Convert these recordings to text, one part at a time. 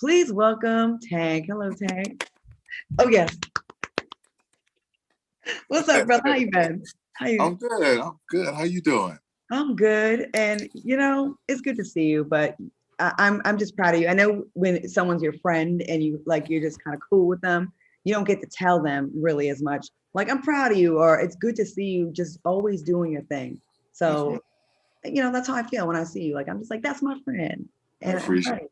Please welcome Tank. Hello, Tank. Oh yes. What's up, brother? How you been? How you? I'm good. I'm good. How you doing? I'm good, and it's good to see you. But I'm just proud of you. I know when someone's your friend and you're just kind of cool with them, you don't get to tell them really as much. Like I'm proud of you, or it's good to see you just always doing your thing. Yes, So ma'am. that's how I feel when I see you. Like I'm just like that's my friend, I and I'm appreciate proud.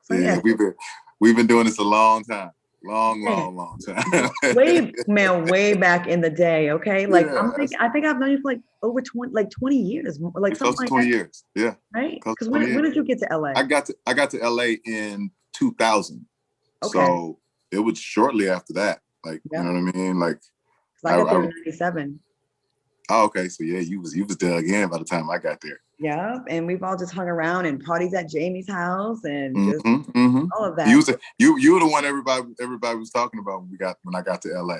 So it. yeah, Yeah, we've been doing this a long time. man, Long time. way man, way back in the day. Okay, like Yeah, I think I've known you for like over 20 years, like it's close something to like 20 that, years. Yeah, right? close to Because 20 when years. did you get to LA? I got to LA in 2000. Okay, So it was shortly after that. Like, you yeah, know what I mean? Like because I got there I in '97. oh, okay. So yeah, you was dug in by the time I got there. Yeah, and we've all just hung around and parties at Jamie's house and just Mm-hmm. all of You that. was you were the one everybody was talking about when I got to LA.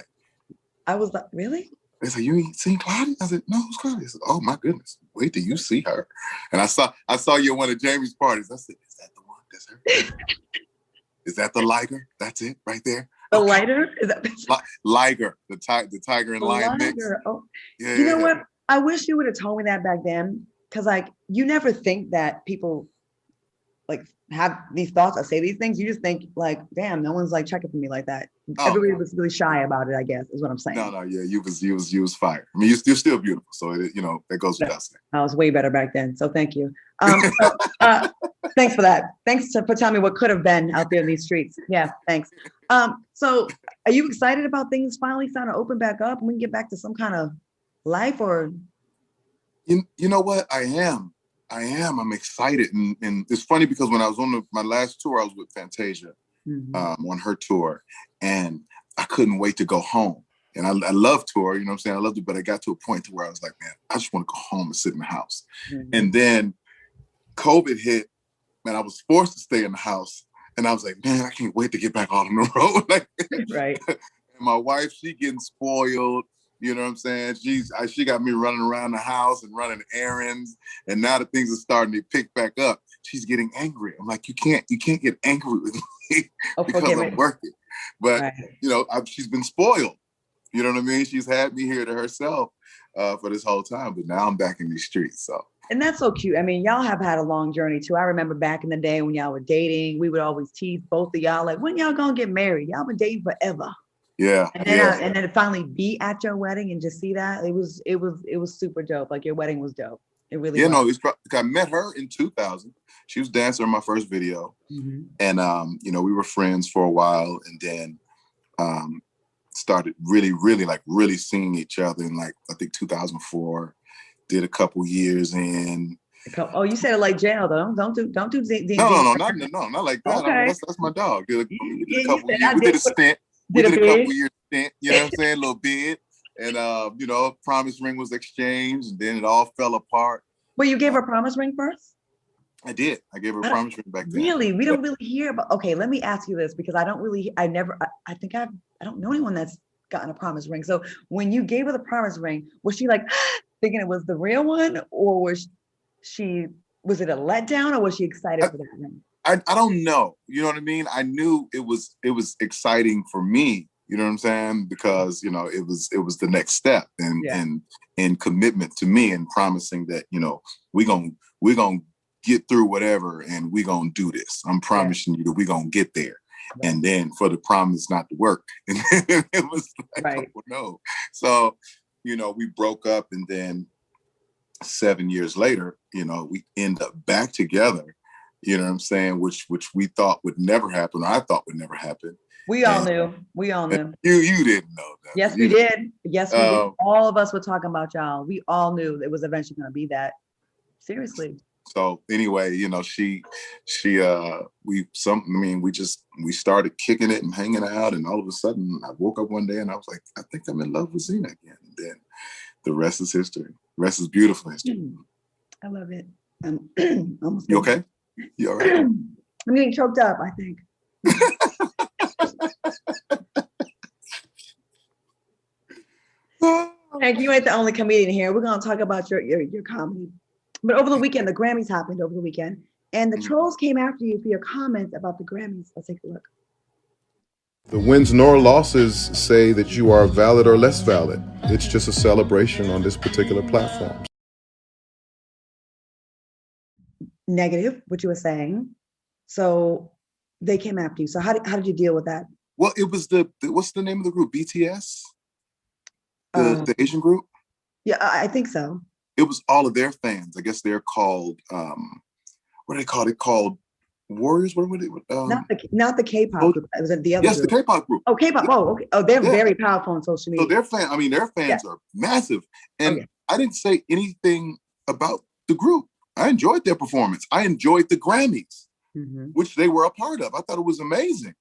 I was like, really? They said, "You ain't seen Claudia?" I said, "No, who's Claudia?" I said, "Oh my goodness, wait till you see her." And I saw you at one of Jamie's parties. I said, "Is that the one? That's her? Is that the Liger? That's it right there." The Okay, lighter is that Liger, the tiger and the lion mix. lighter? Oh, Yeah, you know yeah, what? I wish you would have told me that back then, because like you never think that people like have these thoughts or say these things. You just think like, damn, no one's like checking for me like that. oh Everybody no, was really shy about it, I guess, is what I'm no, saying. no, yeah, you was fire. I mean, you're still beautiful, so that goes But without saying. I was way better back then. So thank you. So, thanks for that. Thanks for telling me what could have been out there in these streets. Yeah, thanks. So are you excited about things finally starting to open back up and we can get back to some kind of life or You know what? I am. I'm excited, and it's funny because when I was on my last tour, I was with Fantasia Mhm. on her tour, and I couldn't wait to go home. And I love tour, you know what I'm saying? I loved it, but I got to a point to where I was like, man, I just want to go home and sit in the house. Mhm. And then COVID hit, and I was forced to stay in the house. And I was like, man, I can't wait to get back out on the road. Like, Right. and my wife, she getting spoiled. You know what I'm saying? She got me running around the house and running errands. And now that things are starting to pick back up, she's getting angry. I'm like, you can't get angry with me Oh, because forgive I'm me. working. But Right. she's been spoiled. You know what I mean? She's had me here to herself for this whole time. But now I'm back in these streets. So And that's so cute. I mean, y'all have had a long journey too. I remember back in the day when y'all were dating, we would always tease both of y'all like, when y'all gonna get married? Y'all been dating forever. yeah, And then yeah. and then to finally be at your wedding and just see that, it was super dope. Like your wedding was dope. It really You was. know, I met her in 2000. She was dancing in my first video. Mhm. And, we were friends for a while and then started really, like really seeing each other in like, I think 2004, did a couple years in. Oh, you said it like jail though. Don't do Not like that. I mean, Okay. that's my dog. We did a Yeah, you couple said years. I We did did a stint. We did a did a couple bid. years stint, you know what I'm saying? A little bid. And, promise ring was exchanged and then it all fell apart. Well, you gave her a promise ring first? I did. I gave her a I don't, promise ring back then. really? We Yeah. don't really hear about. Okay, let me ask you this because I think I don't know anyone that's gotten a promise ring. So when you gave her the promise ring, was she like thinking it was the real one, or she was it a letdown, or was she excited for that ring? I don't know. You know what I mean? I knew it was exciting for me, you know what I'm saying? Because, it was the next step and Yeah. and commitment to me and promising that, we're gonna get through whatever and we're gonna do this. I'm promising you that we're gonna get there. Yeah. And then for the promise not to work. And then it was like, Right. oh no. So, we broke up and then 7 years later, we end up back together, you know what I'm saying? Which we thought would never happen. Or I thought would never happen. We all And, knew. We all and knew. you didn't know Yes, that. we did. Yes, we did. Um, All of us were talking about y'all. We all knew it was eventually going to be that. Seriously. so anyway, we started kicking it and hanging out, and all of a sudden I woke up one day and I was like, I think I'm in love with Zena again. And then the rest is history. The rest is beautiful history. I love it. Almost You okay? You all right? I'm getting choked up, I think. Hank, you ain't the only comedian here. We're gonna talk about your comedy. But over the weekend, the Grammys happened over the weekend, And the trolls came after you for your comments about the Grammys. Let's take a look. The wins nor losses say that you are valid or less valid. It's just a celebration on this particular platform. Negative, what you were saying. So they came after you. So how did you deal with that? Well, it was what's the name of the group? BTS? The Asian group? Yeah, I think so. It was all of their fans. I guess they're called, what are they called? They're called Warriors? What were they? Not the K-pop group. It was the other Yes, group. the K-pop group. Oh, K-pop. Yeah. Oh, okay. Oh, they're very powerful on social media. So their fans are massive. And I didn't say anything about the group. I enjoyed their performance. I enjoyed the Grammys, which they were a part of. I thought it was amazing.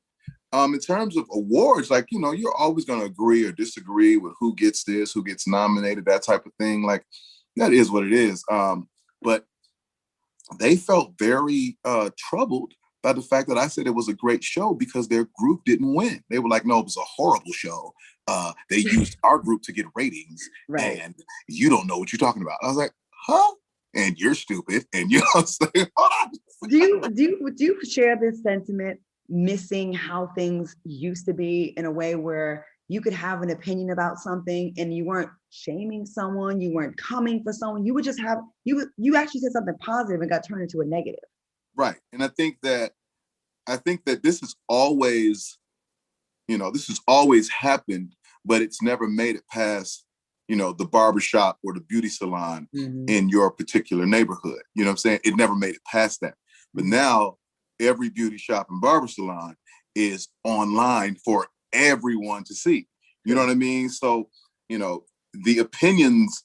In terms of awards, like, you're always going to agree or disagree with who gets this, who gets nominated, that type of thing. Like, that is what it is. But they felt very troubled by the fact that I said it was a great show because their group didn't win. They were like, no, it was a horrible show. They used our group to get ratings, and you don't know what you're talking about. I was like, huh? And you're stupid. And you know what I'm saying? Hold on. Do you share this sentiment, missing how things used to be in a way where you could have an opinion about something and you weren't shaming someone, you weren't coming for someone, you would just have, you actually said something positive and got turned into a negative. Right. And I think that this is always, this has always happened, but it's never made it past, the barbershop or the beauty salon in your particular neighborhood. You know what I'm saying? It never made it past that. But now every beauty shop and barber salon is online for everyone to see. You know what I mean? So, the opinions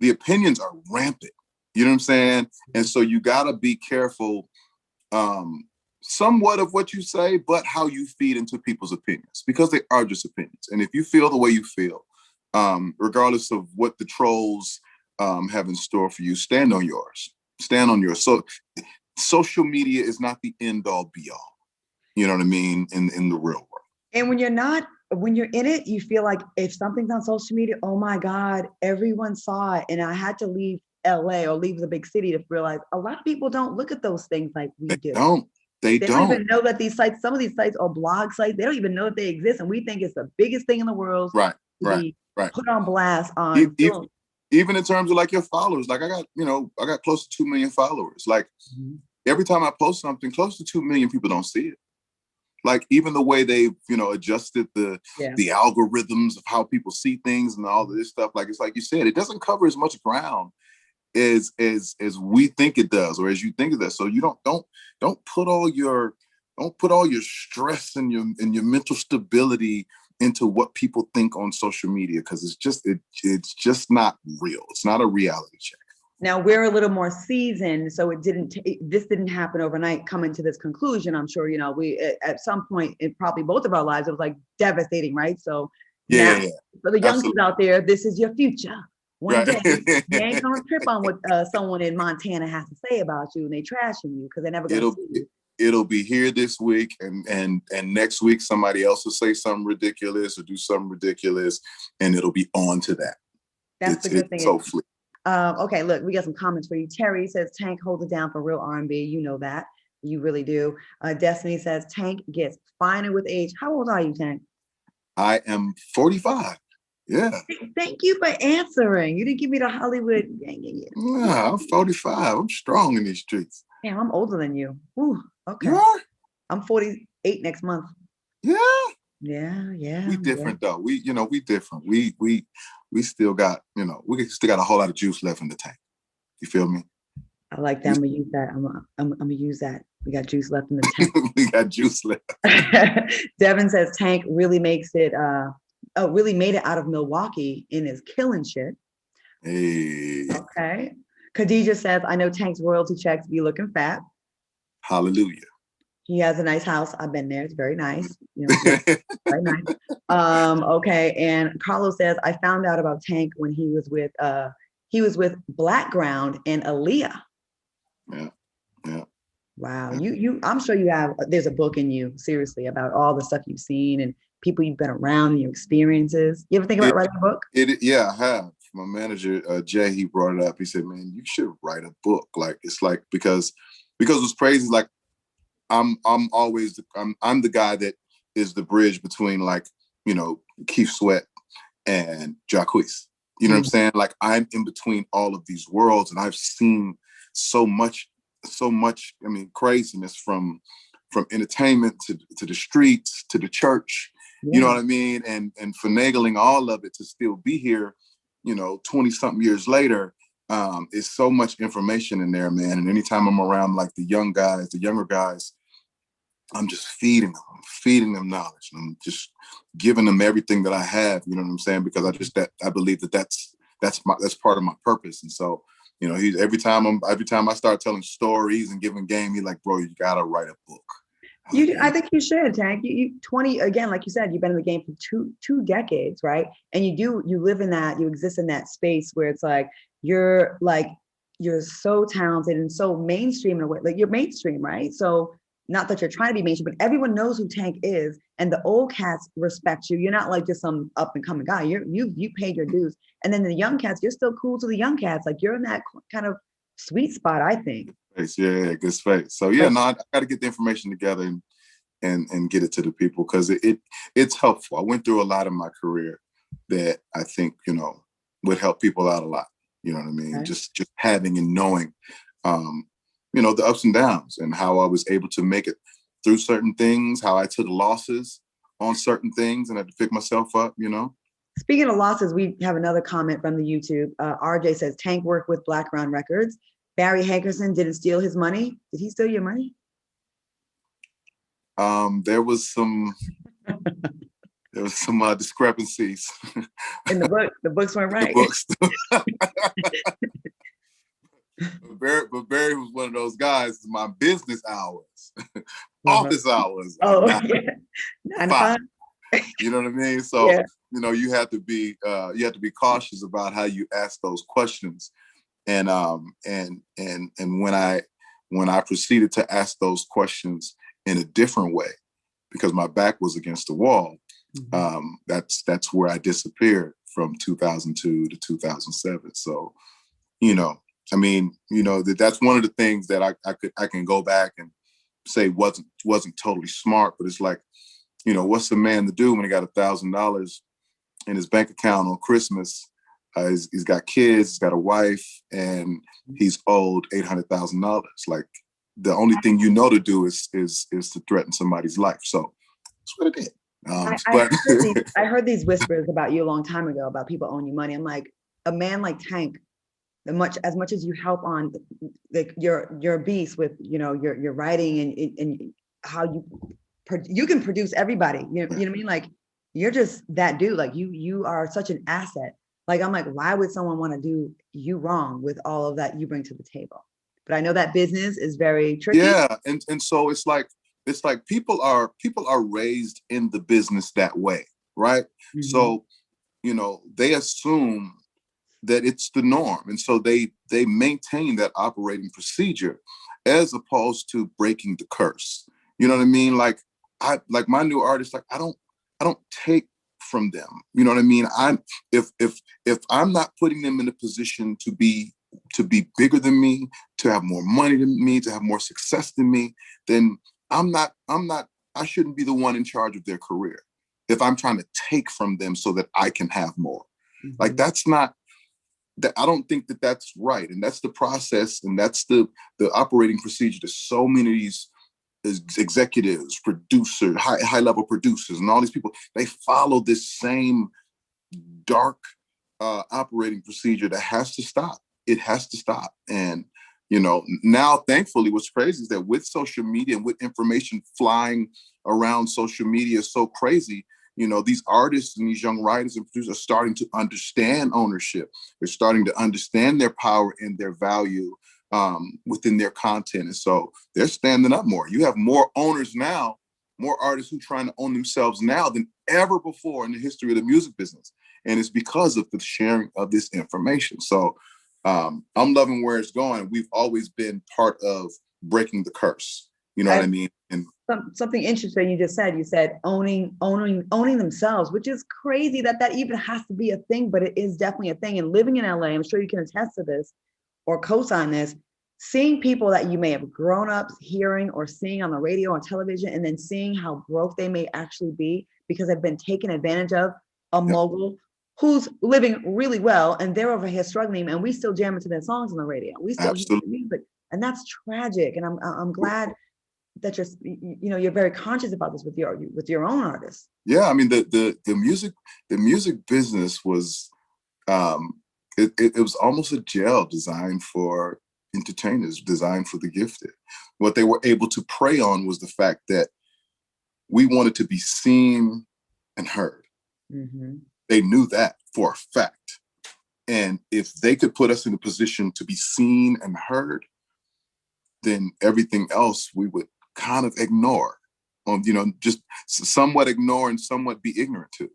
are rampant. You know what I'm saying? And so you gotta be careful somewhat of what you say, but how you feed into people's opinions, because they are just opinions. And if you feel the way you feel, regardless of what the trolls have in store for you, stand on yours. Stand on yours. So social media is not the end all be all. You know what I mean? In the real world. And when you're in it, you feel like if something's on social media, oh my God, everyone saw it. And I had to leave LA or leave the big city to realize a lot of people don't look at those things like we do. They don't even know that these sites, some of these sites are blog sites. They don't even know that they exist. And we think it's the biggest thing in the world. Right. Put on blast on. Even in terms of like your followers, like I got close to 2 million followers. Like every time I post something, close to 2 million people don't see it. Like even the way they've, adjusted the algorithms of how people see things and all of this stuff. Like, it's like you said, it doesn't cover as much ground as we think it does, or as you think it does. So you don't put all your stress and your mental stability into what people think on social media, because it's just not real. It's not a reality check. Now we're a little more seasoned, so this didn't happen overnight. Coming to this conclusion, I'm sure we at some point in probably both of our lives, it was like devastating, right? So for the youngsters out there, this is your future. One day you ain't gonna trip on what someone in Montana has to say about you, and they trashing you because they never gonna see you. It'll be here this week, and next week somebody else will say something ridiculous or do something ridiculous, and it'll be on to that. That's the good thing. So fleet. Okay, look, we got some comments for you. Terry says Tank holds it down for real R&B. You know that. You really do. Destiny says Tank gets finer with age. How old are you, Tank? I am 45. Yeah. Thank you for answering. You didn't give me the Hollywood. Yeah, I'm 45. I'm strong in these streets. Yeah, I'm older than you. Ooh, okay. You are? I'm 48 next month. Yeah. Yeah. We different though. We different. We still got, we still got a whole lot of juice left in the tank. You feel me? I like that. I'm gonna use that. I'm gonna use that. We got juice left in the tank. We got juice left. Devin says Tank really makes it. Really made it out of Milwaukee and is killing shit. Hey. Okay. Khadijah says, I know Tank's royalty checks be looking fat. Hallelujah. He has a nice house. I've been there. It's very nice. Very nice. Okay. And Carlos says, I found out about Tank when he was with Blackground and Aaliyah. Yeah. Wow. I'm sure there's a book in you, seriously, about all the stuff you've seen and people you've been around and your experiences. You ever think about writing a book? Yeah, I have. My manager, Jay, he brought it up. He said, man, you should write a book. Like, it's like, because because it's crazy. Like I'm always I'm the guy that is the bridge between, like, you know, Keith Sweat and Jacquees. You know what I'm saying? Like, I'm in between all of these worlds, and I've seen so much, I mean, craziness from entertainment to the streets to the church. You know what I mean? And finagling all of it to still be here, you know, 20 something years later. Is so much information in there, man. And anytime I'm around, like, the younger guys, I'm just feeding them knowledge. And I'm just giving them everything that I have. You know what I'm saying? Because I believe that's part of my purpose. And so, you know, every time I start telling stories and giving game, he's like, bro, you gotta write a book. I think you should, Tank. You 20, again, like you said, you've been in the game for two decades, right? And you live in that, you exist in that space where it's like you're so talented and so mainstream in a way. Like, you're mainstream, right? So not that you're trying to be mainstream, but everyone knows who Tank is, and the old cats respect you. You're not like just some up and coming guy. You paid your dues, and then the young cats, you're still cool to the young cats. Like, you're in that kind of sweet spot, I think. Yeah, good space. So yeah, I got to get the information together and get it to the people, because it's helpful. I went through a lot in my career that I think, you know, would help people out a lot. You know what I mean? Okay. Just having and knowing, you know, the ups and downs and how I was able to make it through certain things, how I took losses on certain things and had to pick myself up, you know. Speaking of losses, we have another comment from the YouTube. RJ says, Tank worked with Blackground Records. Barry Hankerson didn't steal his money. Did he steal your money? There was some discrepancies in the book. The books weren't right. The books. But Barry was one of those guys. My business hours, office hours. Oh, yeah. 9 to 5. You know what I mean? So you know, you have to be cautious about how you ask those questions. And when I proceeded to ask those questions in a different way, because my back was against the wall, that's where I disappeared from 2002 to 2007. So, you know, I mean, you know, that's one of the things that I can go back and say wasn't totally smart, but it's like, you know, what's a man to do when he got $1,000 in his bank account on Christmas? He's got kids, he's got a wife, and he's owed $800,000. Like, the only thing you know to do is to threaten somebody's life. So that's what it did. I heard these whispers about you a long time ago about people owing you money. I'm like, a man like Tank, as much as you help on your beast with, you know, your writing and how you can produce everybody. You know what I mean? Like, you're just that dude. Like, you are such an asset. Like, I'm like, why would someone want to do you wrong with all of that you bring to the table? But I know that business is very tricky. Yeah, and so it's like people are raised in the business that way, right? Mm-hmm. So, you know, they assume that it's the norm, and so they maintain that operating procedure as opposed to breaking the curse. You know what I mean? Like my new artists, like I don't take from them. You know what I mean? If I'm not putting them in a position to be bigger than me, to have more money than me, to have more success than me, then I shouldn't be the one in charge of their career if I'm trying to take from them so that I can have more. Mm-hmm. Like, I don't think that that's right. And that's the process. And that's the operating procedure. There's so many of these executives, producers, high level producers, and all these people, they follow this same dark operating procedure that has to stop. It has to stop. And, you know, now, thankfully, what's crazy is that with social media and with information flying around social media so crazy, you know, these artists and these young writers and producers are starting to understand ownership. They're starting to understand their power and their value within their content. And so they're standing up more. You have more owners now, more artists who are trying to own themselves now than ever before in the history of the music business. And it's because of the sharing of this information. So I'm loving where it's going. We've always been part of breaking the curse. You know what I mean? And something interesting you just said. You said owning themselves, which is crazy that even has to be a thing, but it is definitely a thing. And living in LA, I'm sure you can attest to this or co-sign this. seeing people that you may have grown up hearing or seeing on the radio or television, and then seeing how broke they may actually be because they've been taken advantage of, a mogul who's living really well, and they're over here struggling, and we still jam into their songs on the radio. We still hear the music, and that's tragic. And I'm glad that you're very conscious about this with your own artists. Yeah, I mean the music business was it was almost a jail designed for entertainers, designed for the gifted. What they were able to prey on was the fact that we wanted to be seen and heard. Mm-hmm. They knew that for a fact. And if they could put us in a position to be seen and heard, then everything else we would kind of ignore, just somewhat ignore and somewhat be ignorant to.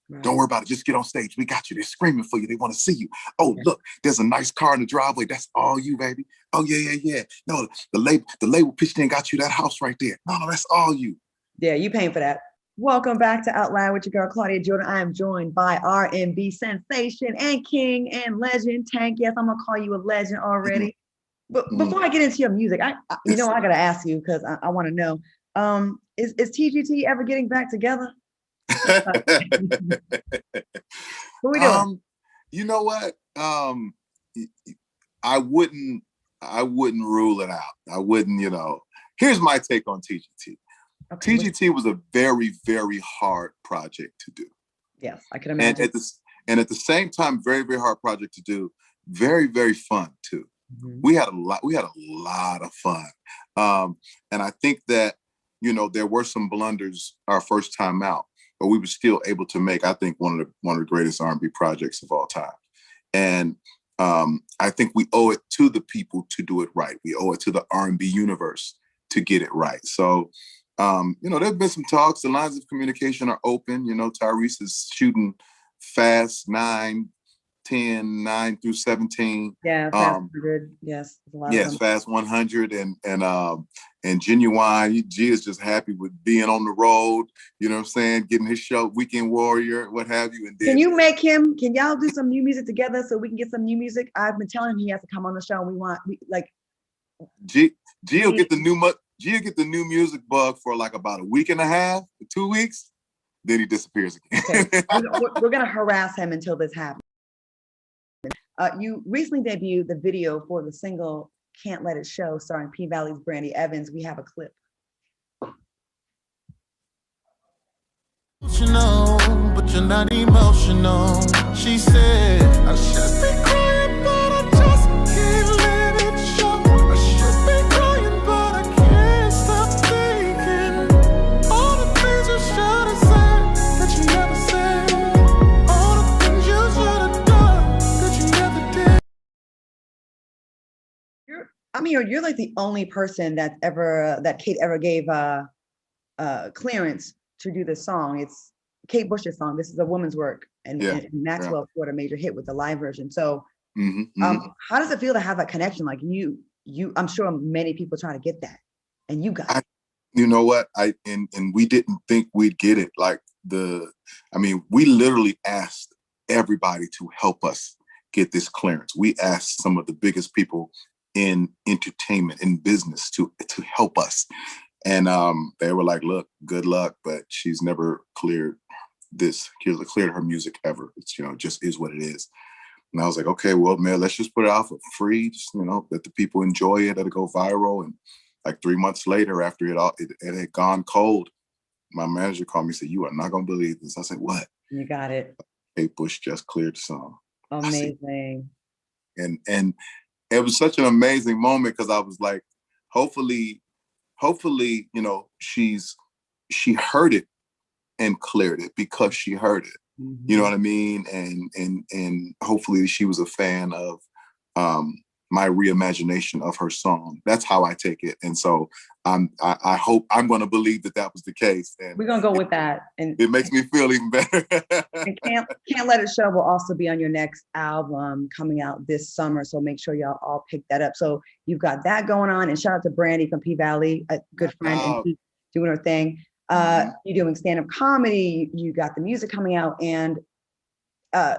Right. Don't worry about it. Just get on stage. We got you. They're screaming for you. They want to see you. Oh, look, there's a nice car in the driveway. That's all you, baby. Oh, yeah. No, the label pitched in, got you that house right there. No, that's all you. Yeah, you paying for that. Welcome back to Out Loud with your girl, Claudia Jordan. I am joined by R&B sensation and king and legend, Tank. Yes, I'm going to call you a legend already. Mm-hmm. But before I get into your music, I got to ask you, because I want to know, is TGT ever getting back together? What we doing? You know what? I wouldn't rule it out. I wouldn't, Here's my take on TGT. Okay. TGT was a very, very hard project to do. Yes, I can imagine. And at the same time, very, very hard project to do. Very, very fun too. Mm-hmm. We had a lot of fun. And I think that, there were some blunders our first time out, but we were still able to make, I think, one of the greatest R&B projects of all time. And I think we owe it to the people to do it right. We owe it to the R&B universe to get it right. So, there've been some talks. The lines of communication are open. Tyrese is shooting Fast 9, 10, 9 through 17. Yeah, Fast 100. Yes. Yes, Fast 100. And Genuine, G is just happy with being on the road, getting his show, Weekend Warrior, what have you. And then, can y'all do some new music together so we can get some new music? I've been telling him he has to come on the show, and G will get the new music bug for like about a week and a half, 2 weeks, then he disappears again. Okay. We're going to harass him until this happens. You recently debuted the video for the single Can't Let It Show, starring P Valley's Brandy Evans. We have a clip. But you're not emotional. She said, I should be crying, but I just can't let it show. I should be crying, but I can't stop thinking all the things you should have said that you never said. All the things you should have done that you never did. You're like the only person that Kate ever gave clearance to do this song. It's Kate Bush's song. This is a woman's work, and Maxwell scored a major hit with the live version. So, how does it feel to have that connection? Like you, I'm sure many people try to get that, and you got it. You know what? And we didn't think we'd get it. We literally asked everybody to help us get this clearance. We asked some of the biggest people in entertainment, in business, to help us. And they were like, look, good luck, but she's never cleared her music ever. It's, just is what it is. And I was like, okay, well, man, let's just put it out for free. Just, let the people enjoy it. Let it go viral. And like 3 months later, after it had gone cold, my manager called me and said, you are not going to believe this. I said, what? You got it. Kate Bush just cleared the song. Amazing. And it was such an amazing moment, because I was like, hopefully, she heard it and cleared it because she heard it. Mm-hmm. You know what I mean? And hopefully she was a fan of my reimagination of her song. That's how I take it. And so I hope, I'm going to believe that was the case. And we're going to go with that. And it makes me feel even better. And Can't Let It Show will also be on your next album coming out this summer. So make sure y'all all pick that up. So you've got that going on. And shout out to Brandy from P Valley, a good friend, and she's doing her thing. You're doing stand-up comedy. You got the music coming out. And do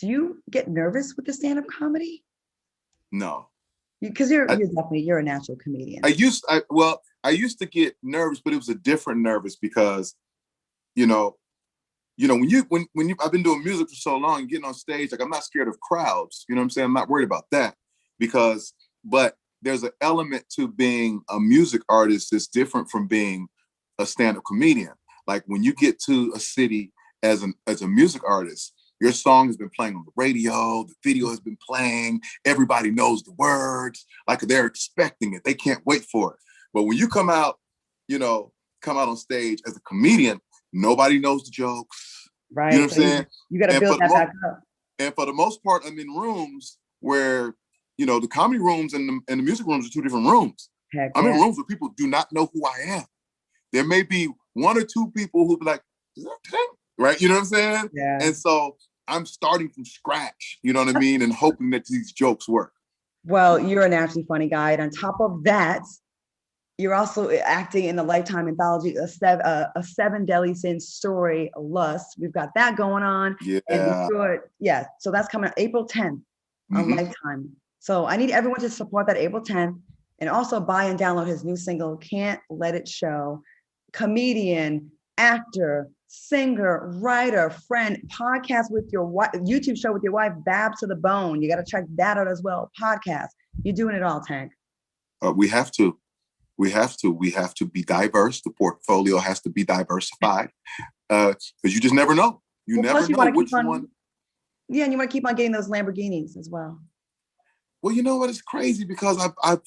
you get nervous with the stand-up comedy? No. Because you're definitely you're a natural comedian. I used to get nervous, but it was a different nervous because, you know, when I've been doing music for so long, getting on stage, like I'm not scared of crowds. You know what I'm saying? I'm not worried about that but there's an element to being a music artist that's different from being a stand-up comedian. Like when you get to a city as a music artist, your song has been playing on the radio, the video has been playing, everybody knows the words, like they're expecting it. They can't wait for it. But when you come out on stage as a comedian, nobody knows the jokes. Right. You know what I'm saying? You got to build that back up. And for the most part, I'm in rooms where, the comedy rooms and the music rooms are two different rooms. I'm in rooms where people do not know who I am. There may be one or two people who be like, is that Tank? Right? You know what I'm saying? Yeah. And so I'm starting from scratch, you know what I mean? And hoping that these jokes work. Well, you're a naturally funny guy. And on top of that, you're also acting in the Lifetime anthology, a Seven Deadly Sins story, Lust. We've got that going on. Yeah. And so that's coming out April 10th on Lifetime. So I need everyone to support that April 10th and also buy and download his new single, Can't Let It Show. Comedian, actor, singer, writer, friend, podcast with your wife, YouTube show with your wife, Bab to the Bone. You got to check that out as well. Podcast. You're doing it all, Tank. We have to. We have to be diverse. The portfolio has to be diversified because you just never know. You never know which one. Yeah, and you want to keep on getting those Lamborghinis as well. Well, you know what? It's crazy because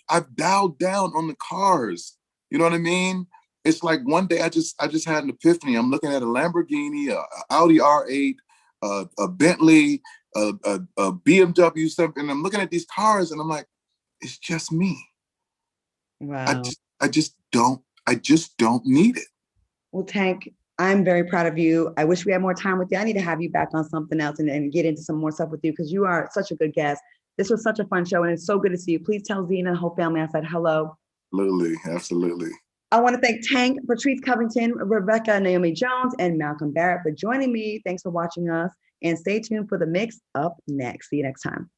I've dialed down on the cars. You know what I mean? It's like one day I just had an epiphany. I'm looking at a Lamborghini, a Audi R8, a Bentley, a BMW 7, and I'm looking at these cars and I'm like, it's just me. Wow. I just don't need it. Well, Tank, I'm very proud of you. I wish we had more time with you. I need to have you back on something else and get into some more stuff with you because you are such a good guest. This was such a fun show and it's so good to see you. Please tell Zena and the whole family I said hello. Absolutely. I want to thank Tank, Patrice Covington, Rebecca Naomi Jones, and Malcolm Barrett for joining me. Thanks for watching us and stay tuned for the mix up next. See you next time.